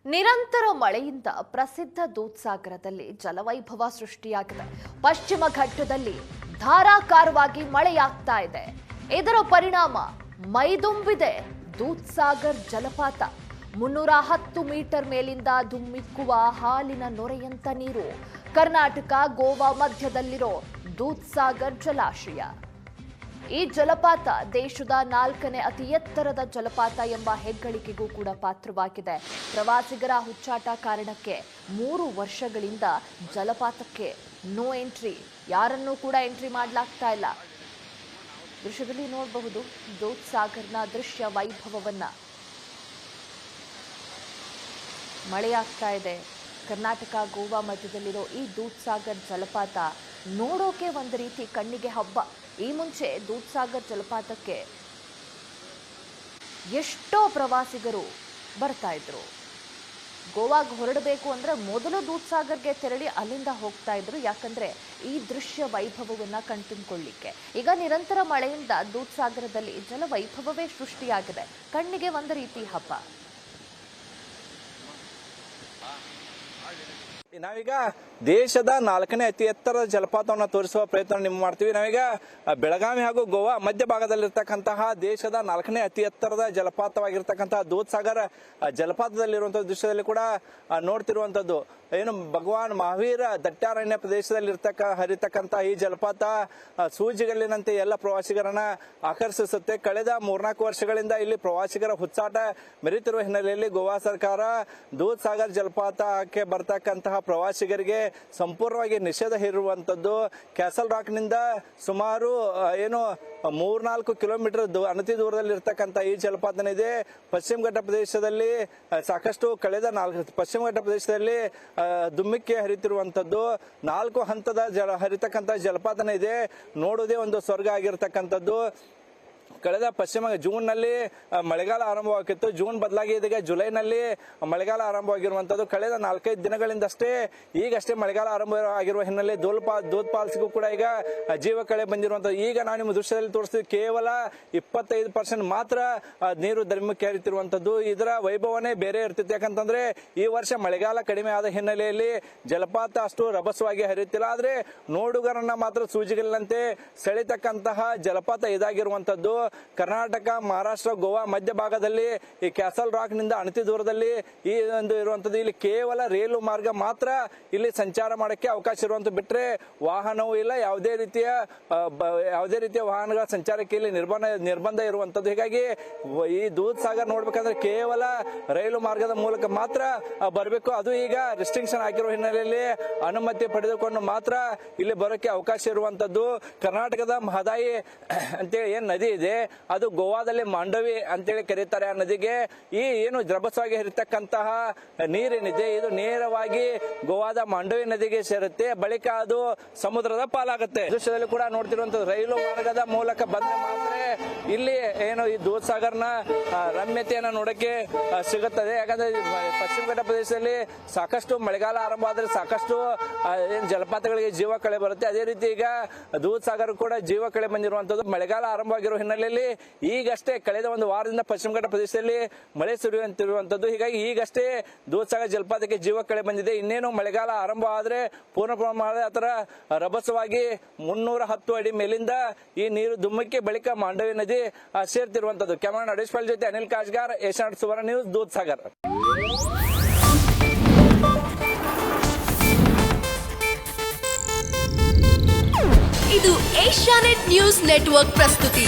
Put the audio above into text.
ನಿರಂತರ ಮಳೆಯಿಂದ ಪ್ರಸಿದ್ಧ ದೂದ್ಸಾಗರದಲ್ಲಿ ಜಲವೈಭವ ಸೃಷ್ಟಿಯಾಗಿದೆ. ಪಶ್ಚಿಮ ಘಟ್ಟದಲ್ಲಿ ಧಾರಾಕಾರವಾಗಿ ಮಳೆಯಾಗ್ತಾ ಇದೆ. ಇದರ ಪರಿಣಾಮ ಮೈದುಂಬಿದೆ ದೂದ್ಸಾಗರ್ ಜಲಪಾತ. 310 ಮೀಟರ್ ಮೇಲಿಂದ ಧುಮ್ಮಿಕ್ಕುವ ಹಾಲಿನ ನೊರೆಯಂತ ನೀರು. ಕರ್ನಾಟಕ ಗೋವಾ ಮಧ್ಯದಲ್ಲಿರೋ ದೂದ್ಸಾಗರ್ ಜಲಾಶಯ. ಈ ಜಲಪಾತ ದೇಶದ 4ನೇ ಅತಿ ಎತ್ತರದ ಜಲಪಾತ ಎಂಬ ಹೆಗ್ಗಳಿಕೆಗೂ ಕೂಡ ಪಾತ್ರವಾಗಿದೆ. ಪ್ರವಾಸಿಗರ ಹುಚ್ಚಾಟ ಕಾರಣಕ್ಕೆ 3 ವರ್ಷಗಳಿಂದ ಜಲಪಾತಕ್ಕೆ ನೋ ಎಂಟ್ರಿ, ಯಾರನ್ನೂ ಕೂಡ ಎಂಟ್ರಿ ಮಾಡಲಾಗ್ತಾ ಇಲ್ಲ. ದೃಶ್ಯದಲ್ಲಿ ನೋಡಬಹುದು ದೂದ್ಸಾಗರ್ನ ದೃಶ್ಯ ವೈಭವವನ್ನ. ಮಳೆಯಾಗ್ತಾ ಇದೆ. ಕರ್ನಾಟಕ ಗೋವಾ ಮಧ್ಯದಲ್ಲಿರೋ ಈ ದೂದ್ಸಾಗರ್ ಜಲಪಾತ ನೋಡೋಕೆ ಒಂದು ರೀತಿ ಕಣ್ಣಿಗೆ ಹಬ್ಬ. ಈ ಮುಂಚೆ ದೂದ್ಸಾಗರ್ ಜಲಪಾತಕ್ಕೆ ಎಷ್ಟೋ ಪ್ರವಾಸಿಗರು ಬರ್ತಾ ಇದ್ರು. ಗೋವಾಗೆ ಹೊರಡಬೇಕು ಅಂದ್ರೆ ಮೊದಲು ದೂದ್ಸಾಗರ್ಗೆ ತೆರಳಿ ಅಲ್ಲಿಂದ ಹೋಗ್ತಾ ಇದ್ರು, ಯಾಕಂದ್ರೆ ಈ ದೃಶ್ಯ ವೈಭವವನ್ನ ಕಣ್ತುಂಬಿಕೊಳ್ಳಿಕ್ಕೆ. ಈಗ ನಿರಂತರ ಮಳೆಯಿಂದ ದೂದ್ಸಾಗರದಲ್ಲಿ ಜಲವೈಭವವೇ ಸೃಷ್ಟಿಯಾಗಿದೆ. ಕಣ್ಣಿಗೆ ಒಂದು ರೀತಿ ಹಬ್ಬ. ನಾವೀಗ ದೇಶದ 4ನೇ ಅತಿ ಎತ್ತರದ ಜಲಪಾತವನ್ನು ತೋರಿಸುವ ಪ್ರಯತ್ನ ಮಾಡ್ತೀವಿ. ನಾವೀಗ ಬೆಳಗಾವಿ ಹಾಗೂ ಗೋವಾ ಮಧ್ಯಭಾಗದಲ್ಲಿರ್ತಕ್ಕಂತಹ ದೇಶದ 4ನೇ ಅತಿ ಎತ್ತರದ ಜಲಪಾತವಾಗಿರ್ತಕ್ಕಂತಹ ದೂದ್ಸಾಗರ್ ಜಲಪಾತದಲ್ಲಿರುವಂತಹ ದೃಶ್ಯದಲ್ಲಿ ಕೂಡ ನೋಡ್ತಿರುವಂತದ್ದು ಏನು ಭಗವಾನ್ ಮಹಾವೀರ ದಟ್ಟಾರಣ್ಯ ಪ್ರದೇಶದಲ್ಲಿ ಹರಿತಕ್ಕಂತಹ ಈ ಜಲಪಾತ ಸೂಜಿಗಲ್ಲಿನಂತೆ ಎಲ್ಲ ಪ್ರವಾಸಿಗರನ್ನ ಆಕರ್ಷಿಸುತ್ತೆ. ಕಳೆದ 3-4 ವರ್ಷಗಳಿಂದ ಇಲ್ಲಿ ಪ್ರವಾಸಿಗರ ಹುಚ್ಚಾಟ ಮೆರೆತಿರುವ ಹಿನ್ನೆಲೆಯಲ್ಲಿ ಗೋವಾ ಸರ್ಕಾರ ದೂದ್ಸಾಗರ್ ಜಲಪಾತಕ್ಕೆ ಬರ್ತಕ್ಕಂತಹ ಪ್ರವಾಸಿಗರಿಗೆ ಸಂಪೂರ್ಣವಾಗಿ ನಿಷೇಧ ಹೇರುವಂತದ್ದು. ಕ್ಯಾಸಲ್ ರಾಕ್ ನಿಂದ ಸುಮಾರು 3-4 ಕಿಲೋಮೀಟರ್ ಅನತಿ ದೂರದಲ್ಲಿ ಇರ್ತಕ್ಕಂಥ ಈ ಜಲಪಾತನಿದೆ. ಪಶ್ಚಿಮ ಘಟ್ಟ ಪ್ರದೇಶದಲ್ಲಿ ಸಾಕಷ್ಟು ಪಶ್ಚಿಮ ಘಟ್ಟ ಪ್ರದೇಶದಲ್ಲಿ ಧುಮ್ಮಿಕ್ಕಿ ಹರಿತಿರುವಂತದ್ದು. 4 ಹಂತದ ಹರಿತಕ್ಕಂಥ ಜಲಪಾತನ ಇದೆ. ನೋಡುವುದೇ ಒಂದು ಸ್ವರ್ಗ ಆಗಿರ್ತಕ್ಕಂಥದ್ದು. ಕಳೆದ ಜೂನ್ ನಲ್ಲಿ ಮಳೆಗಾಲ ಆರಂಭವಾಗಿತ್ತು. ಜೂನ್ ಬದಲಾಗಿ ಇದೀಗ ಜುಲೈನಲ್ಲಿ ಮಳೆಗಾಲ ಆರಂಭವಾಗಿರುವಂತದ್ದು. ಕಳೆದ 4-5 ದಿನಗಳಿಂದಷ್ಟೇ ಈಗಷ್ಟೇ ಮಳೆಗಾಲ ಆರಂಭ ಆಗಿರುವ ಹಿನ್ನೆಲೆ ದೂದ್ ಫಾಲ್ಸ್ಗೂ ಕೂಡ ಈಗ ಜೀವ ಕಳೆ ಬಂದಿರುವಂತದ್ದು. ಈಗ ನಾವು ನಿಮ್ಮ ದೃಶ್ಯದಲ್ಲಿ ತೋರಿಸ್ತೀವಿ, ಕೇವಲ 25% ಮಾತ್ರ ನೀರು ಧರ್ಮಕ್ಕೆ ಹರಿತಿರುವಂತದ್ದು. ಇದರ ವೈಭವನೇ ಬೇರೆ ಇರ್ತಿತ್ತು. ಯಾಕಂತಂದ್ರೆ ಈ ವರ್ಷ ಮಳೆಗಾಲ ಕಡಿಮೆ ಆದ ಹಿನ್ನೆಲೆಯಲ್ಲಿ ಜಲಪಾತ ಅಷ್ಟು ರಭಸವಾಗಿ ಹರಿಯುತ್ತಿಲ್ಲ. ಆದ್ರೆ ನೋಡುಗರನ್ನ ಮಾತ್ರ ಸೂಜಿಗಲ್ಲಂತೆ ಸೆಳೆತಕ್ಕಂತಹ ಜಲಪಾತ ಇದಾಗಿರುವಂತದ್ದು. ಕರ್ನಾಟಕ, ಮಹಾರಾಷ್ಟ್ರ, ಗೋವಾ ಮಧ್ಯಭಾಗದಲ್ಲಿ ಈ ಕ್ಯಾಸಲ್ ರಾಕ್ ನಿಂದ ಅನತಿ ದೂರದಲ್ಲಿ ಈ ಒಂದು ಇರುವಂತದ್ದು. ಇಲ್ಲಿ ಕೇವಲ ರೈಲು ಮಾರ್ಗ ಮಾತ್ರ ಇಲ್ಲಿ ಸಂಚಾರ ಮಾಡಕ್ಕೆ ಅವಕಾಶ ಇರುವಂತ, ಬಿಟ್ರೆ ವಾಹನವೂ ಇಲ್ಲ. ಯಾವುದೇ ರೀತಿಯ ವಾಹನಗಳ ಸಂಚಾರಕ್ಕೆ ಇಲ್ಲಿ ನಿರ್ಬಂಧ ಇರುವಂತದ್ದು. ಹೀಗಾಗಿ ಈ ದೂದ್ಸಾಗರ್ ನೋಡ್ಬೇಕಂದ್ರೆ ಕೇವಲ ರೈಲು ಮಾರ್ಗದ ಮೂಲಕ ಮಾತ್ರ ಬರಬೇಕು. ಅದು ಈಗ ರೆಸ್ಟ್ರಿಕ್ಷನ್ ಆಗಿರುವ ಹಿನ್ನೆಲೆಯಲ್ಲಿ ಅನುಮತಿ ಪಡೆದುಕೊಂಡು ಮಾತ್ರ ಇಲ್ಲಿ ಬರೋಕೆ ಅವಕಾಶ ಇರುವಂತದ್ದು. ಕರ್ನಾಟಕದ ಮಹದಾಯಿ ಅಂತೇಳಿ ಏನ್ ನದಿ ಇದೆ, ಅದು ಗೋವಾದಲ್ಲಿ ಮಾಂಡವಿ ಅಂತೇಳಿ ಕರೀತಾರೆ. ಆ ನದಿಗೆ ಈ ಏನು ರಭಸವಾಗಿ ಹರಿತಕ್ಕಂತಹ ನೀರೇನಿದೆ ಇದು ನೇರವಾಗಿ ಗೋವಾದ ಮಾಂಡವಿ ನದಿಗೆ ಸೇರುತ್ತೆ. ಬಳಿಕ ಅದು ಸಮುದ್ರದ ಪಾಲಾಗುತ್ತೆ. ದೃಶ್ಯದಲ್ಲಿ ಕೂಡ ನೋಡ್ತಿರುವಂತದ್ದು ರೈಲು ಮಾರ್ಗದ ಮೂಲಕ ಬಂದ್ರೆ ಮಾತ್ರ ಇಲ್ಲಿ ಏನು ಈ ದೂದ್ಸಾಗರ್ನ ರಮ್ಯತೆಯನ್ನ ನೋಡಕ್ಕೆ ಸಿಗುತ್ತದೆ. ಯಾಕಂದ್ರೆ ಪಶ್ಚಿಮ ಘಟ್ಟ ಪ್ರದೇಶದಲ್ಲಿ ಸಾಕಷ್ಟು ಮಳೆಗಾಲ ಆರಂಭ ಆದ್ರೆ ಸಾಕಷ್ಟು ಜಲಪಾತಗಳಿಗೆ ಜೀವ ಕಳೆ ಬರುತ್ತೆ. ಅದೇ ರೀತಿ ಈಗ ದೂದ್ಸಾಗರ್ ಕೂಡ ಜೀವ ಕಳೆ ಬಂದಿರುವಂತದ್ದು. ಮಳೆಗಾಲ ಆರಂಭವಾಗಿರುವ ಹಿನ್ನೆಲೆಯಲ್ಲಿ ಈಗಷ್ಟೇ ಕಳೆದ ಒಂದು ವಾರದಿಂದ ಪಶ್ಚಿಮ ಘಟ್ಟ ಪ್ರದೇಶದಲ್ಲಿ ಮಳೆ ಸುರಿಯುವಂತಿರುವಂತದ್ದು. ಹೀಗಾಗಿ ಈಗಷ್ಟೇ ದೂದ್ಸಾಗರ್ ಜಲಪಾತಕ್ಕೆ ಜೀವ ಕಳೆ ಬಂದಿದೆ. ಇನ್ನೇನು ಮಳೆಗಾಲ ಆರಂಭ ಆದ್ರೆ ಪೂರ್ಣ ಪ್ರಮಾಣದ ಅದರ ರಭಸವಾಗಿ 310 ಅಡಿ ಮೇಲಿಂದ ಈ ನೀರು ಧುಮ್ಮಕ್ಕೆ ಬಳಿಕ ಮಾಂಡವಿ ನದಿ ಸೇರ್ತಿರುವಂತದ್ದು. ಕ್ಯಾಮರಾ ನಡೇಶ್ ಪಾಲ್ ಜೊತೆ ಅನಿಲ್ ಕಾಜ್ಗಾರ್, ಏಷ್ಯಾನೆಟ್ ಸುವರ್ಣ ನ್ಯೂಸ್, ದೂದ್ಸಾಗರ್. ಇದು ಏಷ್ಯಾನೆಟ್ ನ್ಯೂಸ್ ನೆಟ್ವರ್ಕ್ ಪ್ರಸ್ತುತಿ.